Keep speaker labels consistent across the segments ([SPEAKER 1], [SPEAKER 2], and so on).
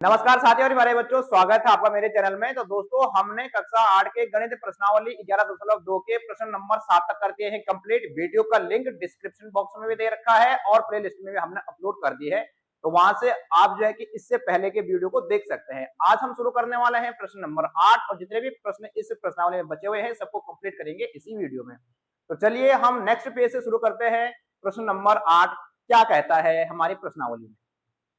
[SPEAKER 1] नमस्कार साथियों और हमारे बच्चों, स्वागत है आपका मेरे चैनल में। तो दोस्तों, हमने कक्षा 8 के गणित प्रश्नावली 11.2 के प्रश्न नंबर 7 तक कर दिए हैं कंप्लीट। वीडियो का लिंक डिस्क्रिप्शन बॉक्स में भी दे रखा है और प्ले लिस्ट में भी हमने अपलोड कर दी है, तो वहां से आप जो है कि इससे पहले के वीडियो को देख सकते हैं। आज हम शुरू करने वाले हैं प्रश्न नंबर 8 और जितने भी प्रश्न इस प्रश्नावली में बचे हुए हैं सबको कंप्लीट करेंगे इसी वीडियो में। तो चलिए हम नेक्स्ट पेज से शुरू करते हैं। प्रश्न नंबर 8 क्या कहता है हमारी प्रश्नावली में।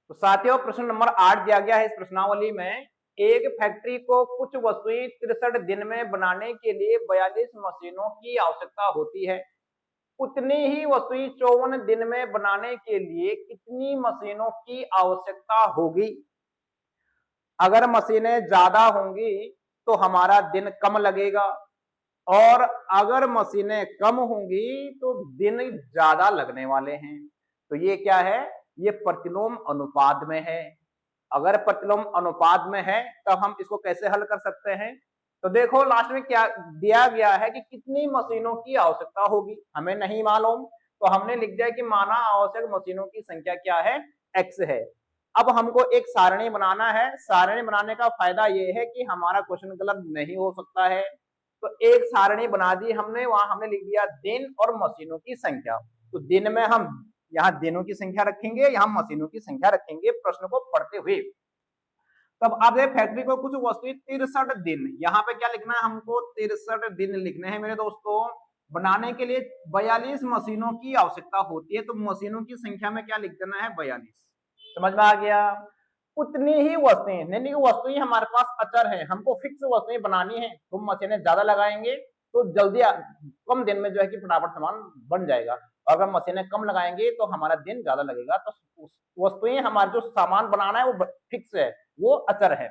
[SPEAKER 1] तो साथियों, प्रश्न नंबर 8 दिया गया है इस प्रश्नावली में। एक फैक्ट्री को कुछ वस्तुएं 63 दिन में बनाने के लिए 42 मशीनों की आवश्यकता होती है। उतनी ही वस्तुएं 54 दिन में बनाने के लिए कितनी मशीनों की आवश्यकता होगी। अगर मशीनें ज्यादा होंगी तो हमारा दिन कम लगेगा और अगर मशीनें कम होंगी तो दिन ज्यादा लगने वाले हैं। तो ये क्या है? ये प्रतिलोम अनुपात में है। अगर प्रतिलोम अनुपात में है तब हम इसको कैसे हल कर सकते हैं? तो देखो लास्ट में क्या दिया गया है कि कितनी मशीनों की आवश्यकता होगी, हमें नहीं मालूम, तो हमने लिख दिया कि माना आवश्यक मशीनों की संख्या क्या है, एक्स है। अब हमको एक सारणी बनाना है। सारणी बनाने का फायदा यह है कि हमारा क्वेश्चन गलत नहीं हो सकता है। तो एक सारणी बना दी हमने, वहां हमने लिख दिया दिन और मशीनों की संख्या। तो दिन में हम यहाँ दिनों की संख्या रखेंगे, यहाँ मशीनों की संख्या रखेंगे प्रश्न को पढ़ते हुए। तब अब फैक्ट्री को कुछ वस्तुएं 63 दिन, यहाँ पे क्या लिखना है हमको, 63 दिन लिखने हैं मेरे दोस्तों। बनाने के लिए 42 मशीनों की आवश्यकता होती है, तो मशीनों की संख्या में क्या लिख देना है, 42। समझ में आ गया? उतनी ही वस्तुएं, नहीं वस्तुएं हमारे पास अचर है, हमको फिक्स वस्तुएं बनानी है, तो मशीनें ज्यादा लगाएंगे तो जल्दी कम दिन में जो है कि फटाफट सामान बन जाएगा। और अगर मशीनें कम लगाएंगे तो हमारा दिन ज्यादा लगेगा। तो वस्तुएं, हमारे जो सामान बनाना है वो फिक्स है, वो अचर है।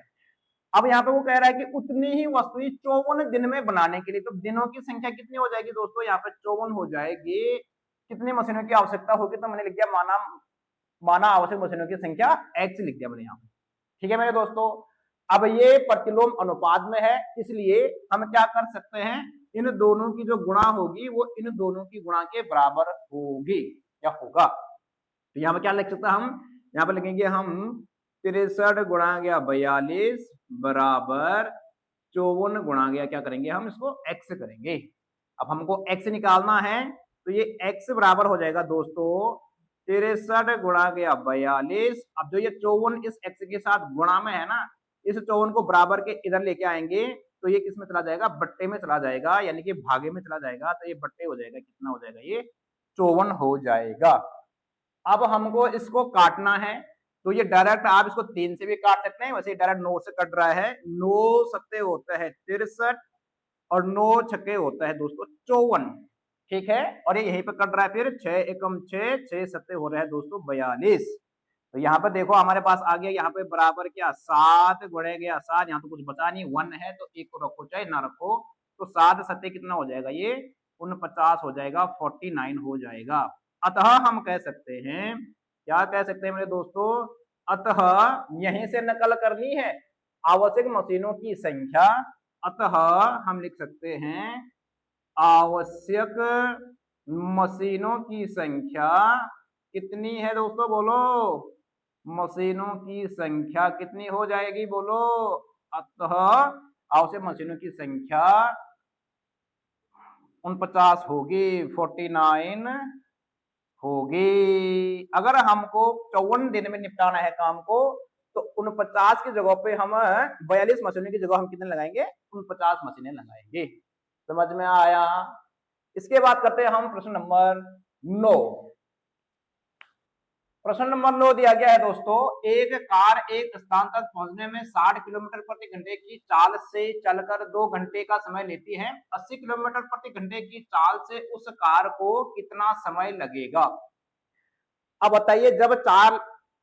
[SPEAKER 1] अब यहाँ पे वो कह रहा है कि उतनी ही वस्तुएं 54 दिन में बनाने के लिए, तो दिनों की संख्या कितनी हो जाएगी दोस्तों, यहाँ पे 54 हो जाएगी। कितनी मशीनों की आवश्यकता होगी, तो मैंने लिख दिया माना माना आवश्यक मशीनों की संख्या एक्स लिख दिया मैंने यहाँ। ठीक है मेरे दोस्तों। अब ये प्रतिलोम अनुपात में है, इसलिए हम क्या कर सकते हैं, इन दोनों की जो गुणा होगी वो इन दोनों की गुणा के बराबर होगी या होगा। तो यहाँ पे क्या लिख सकते हैं हम, यहाँ पे लिखेंगे हम 63 गुणा गया 42 बराबर 54 गुणा गया, क्या करेंगे हम इसको एक्स करेंगे। अब हमको एक्स निकालना है, तो ये एक्स बराबर हो जाएगा दोस्तों 63 गुणा गया 42। अब जो ये 54 इस एक्स के साथ गुणा में है ना, इस 54 को बराबर के इधर लेके आएंगे तो ये किस में चला जाएगा, बट्टे में चला जाएगा, यानी कि भागे में चला जाएगा। तो ये बट्टे हो जाएगा, कितना हो जाएगा, ये 54 हो जाएगा। अब हमको इसको काटना है, तो ये डायरेक्ट आप इसको 3 से भी काट सकते हैं, वैसे डायरेक्ट 9 से कट रहा है। 9 सत्ते होता है 63 और 9 छक्के होता है दोस्तों 54। ठीक है, और ये यहीं पे कट रहा है, फिर 6 एकम 6, 6 सत्ते हो रहा है दोस्तों 42। तो यहाँ पे देखो हमारे पास आ गया, यहाँ पे बराबर क्या 7 गुणे गया 7, यहाँ तो कुछ बचा नहीं, 1 है तो एक को रखो चाहे ना रखो। तो 7 सत्ते कितना हो जाएगा, ये 49 हो जाएगा, 49 हो जाएगा। अतः हम कह सकते हैं, क्या कह सकते हैं मेरे दोस्तों, अतः यहीं से नकल करनी है आवश्यक मशीनों की संख्या। अतः हम लिख सकते हैं आवश्यक मशीनों की संख्या कितनी है दोस्तों, बोलो। मशीनों की संख्या कितनी हो जाएगी, बोलो। अतः आवश्यक मशीनों की संख्या 49 होगी, 49 होगी। अगर हमको 54 दिन में निपटाना है काम को, तो 49 की जगह पे हम 42 मशीनों की जगह हम कितने लगाएंगे, 49 मशीनें लगाएंगे। समझ में आया? इसके बाद करते हैं हम प्रश्न नंबर 9। प्रश्न नंबर 9 दिया गया है दोस्तों, एक कार एक स्थान तक पहुंचने में 60 किलोमीटर प्रति घंटे की चाल से चलकर 2 घंटे का समय लेती है। 80 किलोमीटर प्रति घंटे की चाल से उस कार को कितना समय लगेगा? अब बताइए, जब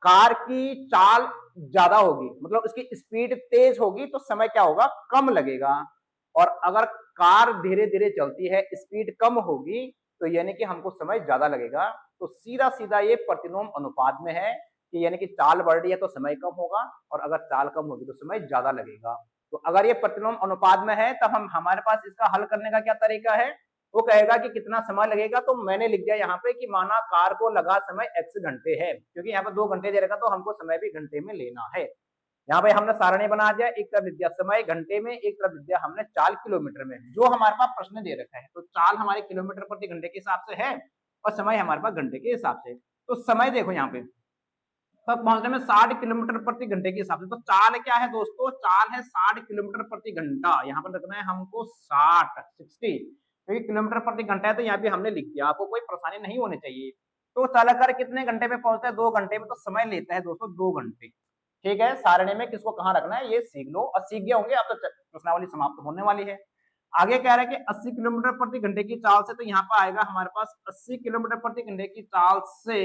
[SPEAKER 1] कार की चाल ज्यादा होगी, मतलब उसकी स्पीड तेज होगी, तो समय क्या होगा, कम लगेगा। और अगर कार धीरे धीरे चलती है, स्पीड कम होगी, तो यानी कि हमको समय ज्यादा लगेगा। तो सीधा सीधा ये प्रतिलोम अनुपात में है कि यानी कि चाल बढ़ रही है तो समय कम होगा, और अगर चाल कम होगी तो समय ज्यादा लगेगा। तो अगर ये प्रतिलोम अनुपात में है तब हम हमारे पास इसका हल करने का क्या तरीका है, वो कहेगा कि कितना समय लगेगा। तो मैंने लिख दिया यहाँ पे कि माना कार को लगा समय x घंटे है, क्योंकि यहाँ पे 2 घंटे दे रखा तो हमको समय भी घंटे में लेना है। यहाँ पे हमने सारणी बना दिया, एक तरफ लिख दिया समय घंटे में, एक तरफ लिख दिया हमने चाल किलोमीटर में। जो हमारे पास प्रश्न दे रखा है, तो चाल हमारे किलोमीटर प्रति घंटे के हिसाब से है और समय हमारे पास घंटे के हिसाब से। तो समय देखो यहाँ पे तक पहुंचने में 60 किलोमीटर प्रति घंटे के हिसाब से। तो चाल क्या है दोस्तों, चाल है 60 किलोमीटर प्रति घंटा। यहाँ पर रखना है हमको 60 क्योंकि किलोमीटर प्रति घंटा है, तो यहाँ भी हमने लिख दिया, आपको कोई परेशानी नहीं होनी चाहिए। तो चालक कितने घंटे में पहुंचता है, 2 घंटे में। तो समय लेता है दोस्तों 2 घंटे। ठीक है, सारणी में किसको कहाँ रखना है ये सीख लो, और सीख गए होंगे अब तो प्रश्नावली समाप्त होने वाली है। आगे कह रहा है कि 80 किलोमीटर प्रति घंटे की चाल से, तो यहाँ पर आएगा हमारे पास 80 किलोमीटर प्रति घंटे की चाल से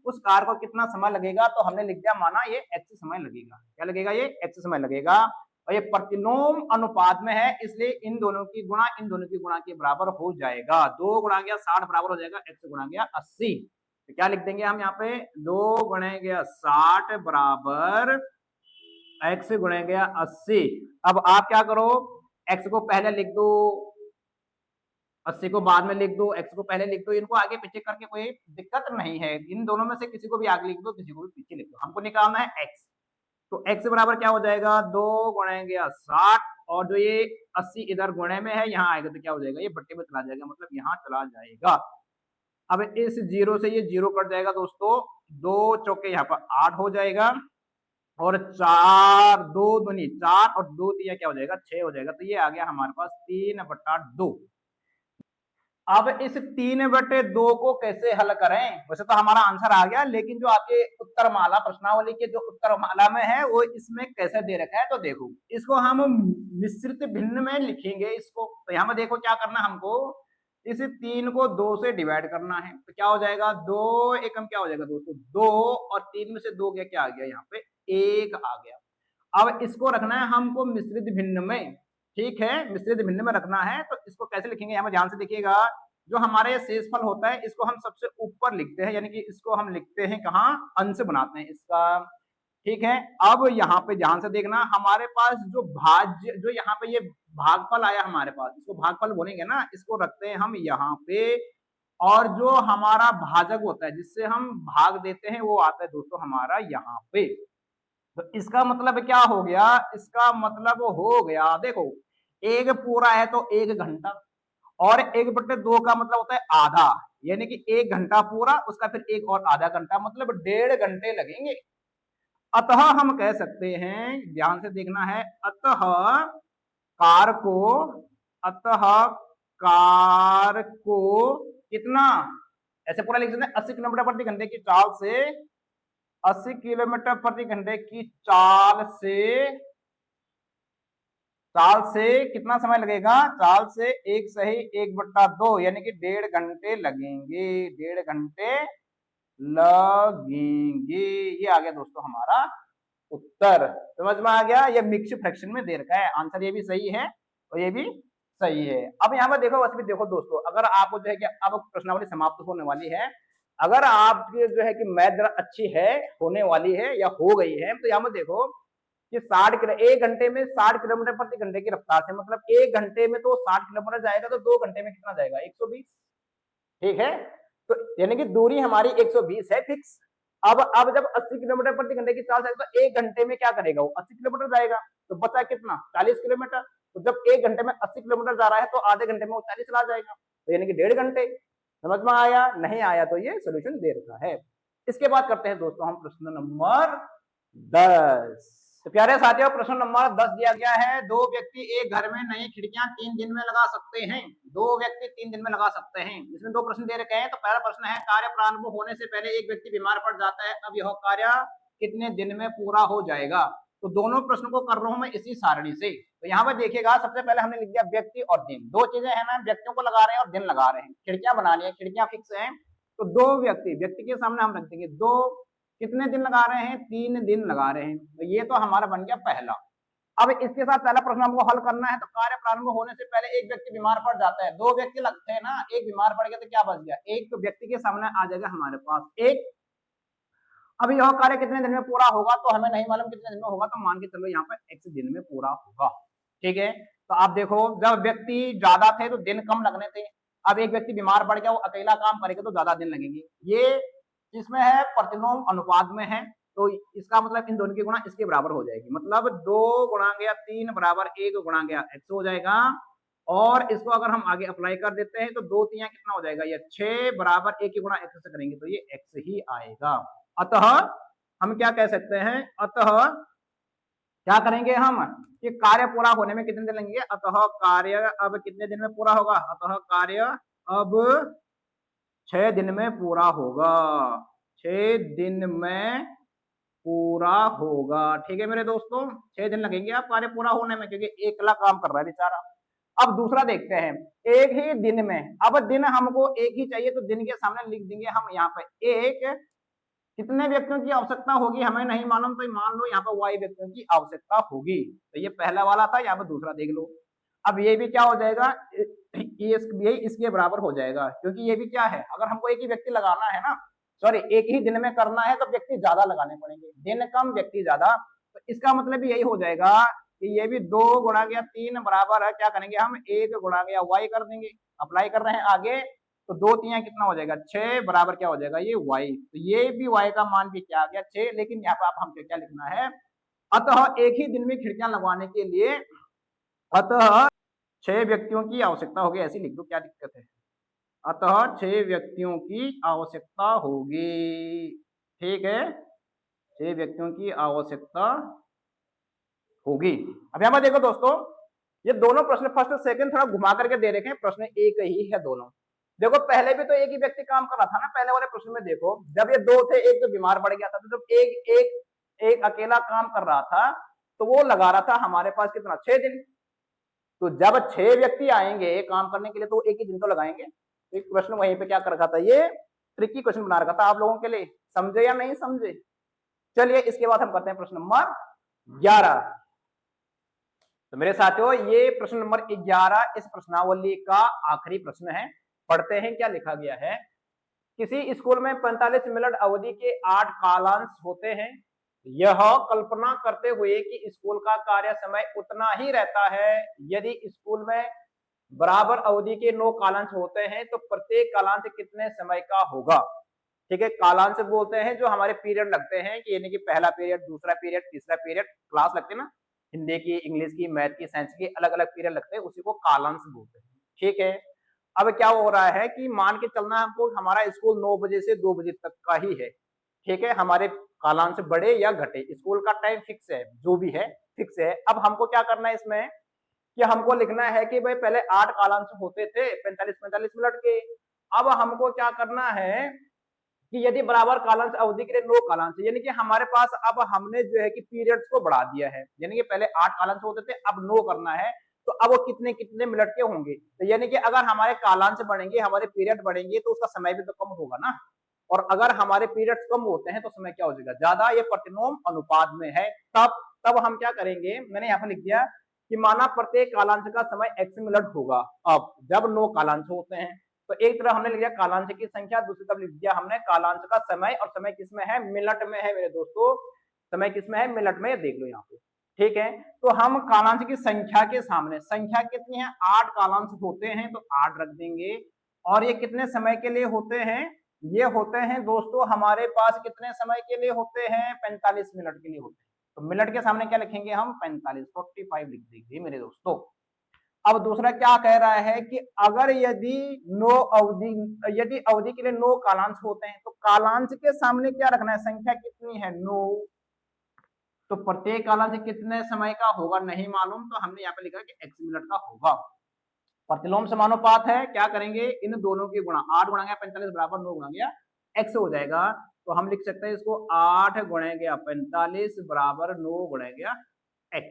[SPEAKER 1] उस कार को कितना समय लगेगा। तो हमने लिख दिया, माना ये x समय लगेगा। क्या लगेगा, ये x समय लगेगा। और ये प्रतिलोम अनुपात में है, इसलिए इन दोनों की गुणा के बराबर हो जाएगा। 2 गुणा गया 60 बराबर हो जाएगा x गुणा गया 80। तो क्या लिख देंगे हम यहाँ पे, 2 गुणे गया 60 बराबर x गुणे गया 80। अब आप क्या करो, x को पहले लिख दो, 80 को बाद में लिख दो, x को पहले लिख दो। इनको आगे पीछे करके कोई दिक्कत नहीं है, इन दोनों में से किसी को भी आगे लिख दो, किसी को भी पीछे लिख दो। हमको निकालना है x। तो x बराबर क्या हो जाएगा, 2 गुणे गया 60, और जो ये 80 इधर गुणे में है, यहाँ आएगा तो क्या हो जाएगा, ये बट्टे में चला जाएगा, मतलब यहाँ चला जाएगा। अब इस जीरो से ये जीरो कट जाएगा दोस्तों, 2 चौके यहाँ पर 8 हो जाएगा, और 4 2 दूनी 4 और 2 दिया क्या हो जाएगा, 6 हो जाएगा। तो ये आ गया हमारे पास 3/2। अब इस 3/2 को कैसे हल करें, वैसे तो हमारा आंसर आ गया, लेकिन जो आपके उत्तरमाला प्रश्नावली के जो उत्तरमाला में है वो इसमें कैसे दे रखा है। तो देखो, इसको हम मिश्रित भिन्न में लिखेंगे इसको। तो यहाँ पर देखो क्या करना, हमको इस 3 को 2 से डिवाइड करना है। तो क्या हो जाएगा, 2 एकम क्या हो जाएगा दोस्तों 2, और 3 में से 2 गया, क्या आ गया यहाँ पे 1 आ गया। अब इसको रखना है हमको मिश्रित भिन्न में। ठीक है, मिश्रित भिन्न में रखना है, तो इसको कैसे लिखेंगे, यहाँ पर ध्यान से देखिएगा। जो हमारे शेषफल होता है इसको हम सबसे ऊपर लिखते हैं, यानी कि इसको हम लिखते हैं कहाँ, अंश बनाते हैं इसका। ठीक है, अब यहाँ पे ध्यान से देखना, हमारे पास जो भाज्य, जो यहाँ पे ये भागफल आया हमारे पास, इसको भागफल बोलेंगे ना, इसको रखते हैं हम यहाँ पे। और जो हमारा भाजक होता है जिससे हम भाग देते हैं, वो आता है दोस्तों हमारा यहाँ पे। तो इसका मतलब क्या हो गया, इसका मतलब हो गया, देखो एक पूरा है तो 1 घंटा, और 1/2 का मतलब होता है आधा, यानी कि 1 घंटा पूरा, उसका फिर 1 और आधा घंटा, मतलब 1.5 घंटे लगेंगे। अतः हम कह सकते हैं, ध्यान से देखना है, अतः कार को, अतः कार को कितना, ऐसे पूरा लिख सकते हैं, 80 किलोमीटर प्रति घंटे की चाल से, 80 किलोमीटर प्रति घंटे की चाल से कितना समय लगेगा, चाल से 1 सही 1/2, यानी कि 1.5 घंटे लगेंगे, 1.5 घंटे लगेंगे। ये आ गया दोस्तों हमारा उत्तर, समझ में आ गया। ये मिक्स फ्रैक्शन में दे रखा है, आंसर ये भी सही है और ये भी सही है। अब यहाँ पर देखो, बस भी देखो दोस्तों, अगर आपको जो है कि अब प्रश्नावली समाप्त होने वाली है, अगर आपकी जो है कि मैथ जरा अच्छी है, होने वाली है या हो गई है, तो यहाँ पर देखो कि 1 घंटे में 60 किलोमीटर प्रति घंटे की रफ्तार से, मतलब 1 घंटे में तो 60 किलोमीटर जाएगा, तो 2 घंटे में कितना जाएगा, 120। ठीक है, तो यानी कि दूरी हमारी 120 है फिक्स। अब जब 80 किलोमीटर प्रति घंटे की चाल जाएगा, तो 1 घंटे में क्या करेगा, वो 80 किलोमीटर जाएगा, तो बचा कितना 40 किलोमीटर। तो जब 1 घंटे में 80 किलोमीटर जा रहा है, तो आधे घंटे में वो 40 चला जाएगा, तो यानी कि 1.5 घंटे। समझ में आया, नहीं आया तो ये सोल्यूशन दे रखा है। इसके बाद करते हैं दोस्तों हम प्रश्न नंबर 10। तो प्यारे साथियों, प्रश्न नंबर 10 दिया गया है, 2 व्यक्ति एक घर में नई खिड़कियां 3 दिन में लगा सकते हैं। 2 व्यक्ति 3 दिन में लगा सकते हैं। इसमें 2 प्रश्न दे रखे हैं। तो पहला प्रश्न है, कार्य प्रारंभ होने से पहले एक व्यक्ति बीमार पड़ जाता है, अब यह कार्य कितने दिन में पूरा हो जाएगा। तो दोनों प्रश्न को कर रहा हूं मैं इसी सारणी से। तो यहाँ पर देखिएगा, सबसे पहले हमने लिख दिया व्यक्ति और दिन, 2 चीजें हैं ना, व्यक्तियों को लगा रहे हैं और दिन लगा रहे हैं। खिड़कियां बनानी है, खिड़कियां फिक्स है, तो 2 व्यक्ति के सामने हम रख देंगे 2, कितने दिन लगा रहे हैं, 3 दिन लगा रहे हैं। तो ये तो हमारा बन गया पहला। अब इसके साथ पहला प्रश्न हमको हल करना है। तो कार्य प्रारंभ होने से पहले एक व्यक्ति बीमार पड़ जाता है, 2 व्यक्ति लगते हैं ना, एक बीमार पड़ गया तो क्या बच गया, एक तो व्यक्ति के सामने आ जाएगा हमारे पास एक। अब यह कार्य कितने दिन में पूरा होगा, तो हमें नहीं मालूम कितने दिन में होगा, तो मान के चलो यहाँ पर x दिन में पूरा होगा। ठीक है, तो आप देखो, जब व्यक्ति ज्यादा थे तो दिन कम लगने थे, अब एक व्यक्ति बीमार पड़ गया, वो अकेला काम करेगा तो ज्यादा दिन लगेंगे। ये इसमें है प्रतिलोम अनुपात में है, तो इसका मतलब इन दोनों की गुणा इसके बराबर हो जाएगी, मतलब 2 गुणा गया 3 बराबर 1 गुणा गया x हो जाएगा। और इसको अगर हम आगे अप्लाई कर देते हैं तो 2 3 कितना हो जाएगा, ये 6 बराबर 1 की गुणा x से करेंगे तो ये x ही आएगा। अतः हम क्या कह सकते हैं, अतः क्या करेंगे हम कि कार्य पूरा होने में कितने दिन लगेंगे, अतः कार्य अब कितने दिन में पूरा होगा, अतः कार्य अब 6 दिन में पूरा होगा, 6 दिन में पूरा होगा। ठीक है मेरे दोस्तों, 6 दिन लगेंगे आप कार्य पूरा होने में, क्योंकि एकला काम कर रहा है बेचारा। अब दूसरा देखते हैं, एक ही दिन में, अब दिन हमको एक ही चाहिए तो दिन के सामने लिख देंगे हम यहाँ पे एक, कितने व्यक्तियों की आवश्यकता होगी हमें नहीं मालूम, तो मान लो यहाँ पर y व्यक्तियों की आवश्यकता होगी, तो ये पहला वाला था, यहाँ पर दूसरा देख लो। अब ये भी क्या हो जाएगा, ये इसके बराबर हो जाएगा, क्योंकि ये भी क्या है, अगर हमको एक ही व्यक्ति लगाना है ना, सॉरी एक ही दिन में करना है तो व्यक्ति ज्यादा लगाने पड़ेंगे, दिन कम व्यक्ति ज्यादा, तो इसका मतलब यही हो जाएगा कि ये भी 2 गुणा गया 3 बराबर है, क्या करेंगे हम 1 गुणा गया y कर देंगे, अप्लाई कर रहे हैं आगे, तो 2 3 कितना हो जाएगा 6 बराबर क्या हो जाएगा ये y, तो ये भी y का मान भी क्या आ गया 6। लेकिन यहाँ पे आप हमको क्या लिखना है, अतः एक ही दिन में खिड़कियां लगवाने के लिए अतः 6 व्यक्तियों की आवश्यकता होगी, ऐसी लिख दो, क्या दिक्कत है, अतः 6 व्यक्तियों की आवश्यकता होगी। ठीक है, 6 व्यक्तियों की आवश्यकता होगी। अब यहाँ पर देखो दोस्तों, ये दोनों प्रश्न फर्स्ट और सेकंड थोड़ा घुमा करके दे रखे हैं, प्रश्न एक ही है दोनों। देखो पहले भी तो एक ही व्यक्ति काम कर रहा था ना, पहले वाले प्रश्न में देखो जब ये 2 थे, एक तो बीमार पड़ गया था, तो जब एक अकेला काम कर रहा था तो वो लगा रहा था हमारे पास कितना 6 दिन, तो जब 6 व्यक्ति आएंगे काम करने के लिए तो एक ही दिन तो लगाएंगे। तो एक प्रश्न वहीं पे क्या कर रखा था, ये ट्रिकी क्वेश्चन बना रखा था आप लोगों के लिए, समझे या नहीं समझे। चलिए इसके बाद हम करते हैं प्रश्न नंबर 11। तो मेरे साथियों ये प्रश्न नंबर 11 इस प्रश्नावली का आखिरी प्रश्न है। पढ़ते हैं क्या लिखा गया है, किसी स्कूल में 45 मिनट अवधि के 8 कालांश होते हैं, यह कल्पना करते हुए कि स्कूल का कार्य समय उतना ही रहता है, यदि स्कूल में बराबर अवधि के 9 कालांश होते हैं तो प्रत्येक कालांश कितने समय का होगा। ठीक है, कालांश बोलते हैं जो हमारे पीरियड लगते हैं, कि यानी कि पहला पीरियड, दूसरा पीरियड, तीसरा पीरियड, क्लास लगते हैं ना, हिंदी की, इंग्लिश की, मैथ की, साइंस की, अलग अलग पीरियड लगते हैं, उसी को कालांश बोलते हैं। ठीक है, अब क्या हो रहा है कि मान के चलना हमको हमारा स्कूल 9 बजे से 2 बजे तक का ही है। ठीक है, हमारे कालांश बढ़े या घटे, स्कूल का टाइम फिक्स है, जो भी है फिक्स है। अब हमको क्या करना है इसमें, कि हमको लिखना है कि भाई पहले 8 कालांश होते थे 45-45 मिनट के, अब हमको क्या करना है कि यदि बराबर कालांश अवधि के लिए 9 कालांश, यानी कि हमारे पास अब हमने जो है कि पीरियड्स को बढ़ा दिया है, यानी कि पहले 8 कालांश होते थे अब 9 करना है, तो अब वो कितने कितने मिनट के होंगे, तो यानी कि अगर हमारे कालांश बढ़ेंगे, हमारे पीरियड बढ़ेंगे, तो उसका समय भी तो कम होगा ना, और अगर हमारे पीरियड्स कम होते हैं तो समय क्या हो जाएगा ज्यादा, ये प्रतिलोम अनुपात में है। तब हम क्या करेंगे, मैंने यहाँ पर लिख दिया कि माना प्रत्येक कालांश का समय x मिनट होगा, अब जब 9 कालांश होते हैं, तो एक तरफ हमने लिख दिया कालांश की संख्या, दूसरी तरफ लिख दिया हमने कालांश का समय, और समय किसमें है, मिनट में है मेरे दोस्तों, समय किसमें है, मिनट में, देख लो यहाँ पे। ठीक है, तो हम कालांश की संख्या के सामने, संख्या कितनी है 8 कालांश होते हैं तो 8 रख देंगे, और ये कितने समय के लिए होते हैं, ये होते हैं दोस्तों हमारे पास कितने समय के लिए होते हैं, 45 मिनट के लिए होते हैं, तो मिनट के सामने क्या लिखेंगे हम 45, 45 लिख देंगे मेरे दोस्तों। अब दूसरा क्या कह रहा है कि अगर यदि अवधि के लिए 9 कालांश होते हैं तो कालांश के सामने क्या रखना है, संख्या कितनी है 9, तो प्रत्येक कालांश कितने समय का होगा नहीं मालूम, तो हमने यहाँ पे लिखा कि x मिनट का होगा। प्रतिलोम समानुपात है, क्या करेंगे इन दोनों की गुणा, 8 गुणा गया 45 बराबर 9 गुणा गया x हो जाएगा, तो हम लिख सकते हैं इसको 8 गुणा गया 45 बराबर 9 गुणा गया x।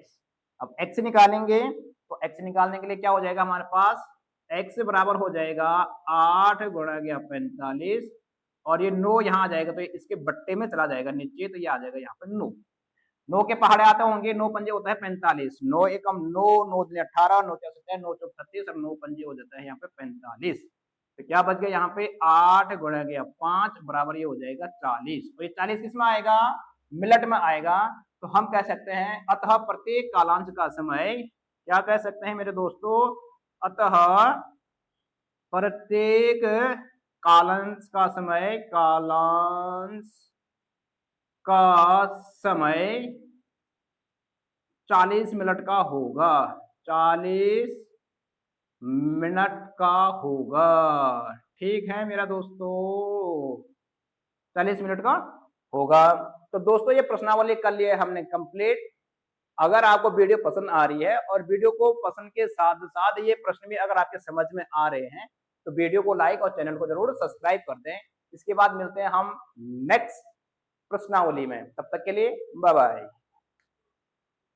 [SPEAKER 1] अब x निकालेंगे, तो x निकालने के लिए क्या हो जाएगा हमारे पास, x बराबर हो जाएगा 8 गुणा गया 45, और ये 9 यहाँ आ जाएगा तो इसके बट्टे में चला जाएगा नीचे, तो ये आ जाएगा यहाँ पर 9, 9 के पहाड़े आते होंगे, 9 पंजे होता है 45, 9 एकम 9, 9 दूनी 18, 9 चौक 37, 9 चौक 36, और 9 पंजे हो जाता है यहाँ पे 45, तो क्या बच गया यहाँ पे 8 गुणा गया 5 बराबर ये हो जाएगा 40, और ये 40 किसमें आएगा, मिनट में आएगा, तो हम कह सकते हैं अतः प्रत्येक कालांश का समय, क्या कह सकते हैं मेरे दोस्तों, अतः प्रत्येक कालांश का समय, कालांश का समय 40 मिनट का होगा। 40 मिनट का होगा। ठीक है मेरा दोस्तों, 40 मिनट का होगा। तो दोस्तों ये प्रश्नावली कर लिए हमने कंप्लीट। अगर आपको वीडियो पसंद आ रही है और वीडियो को पसंद के साथ साथ ये प्रश्न भी अगर आपके समझ में आ रहे हैं तो वीडियो को लाइक और चैनल को जरूर सब्सक्राइब कर दें। इसके बाद मिलते हैं हम नेक्स्ट प्रश्नावली में, तब तक के लिए बाय बाय।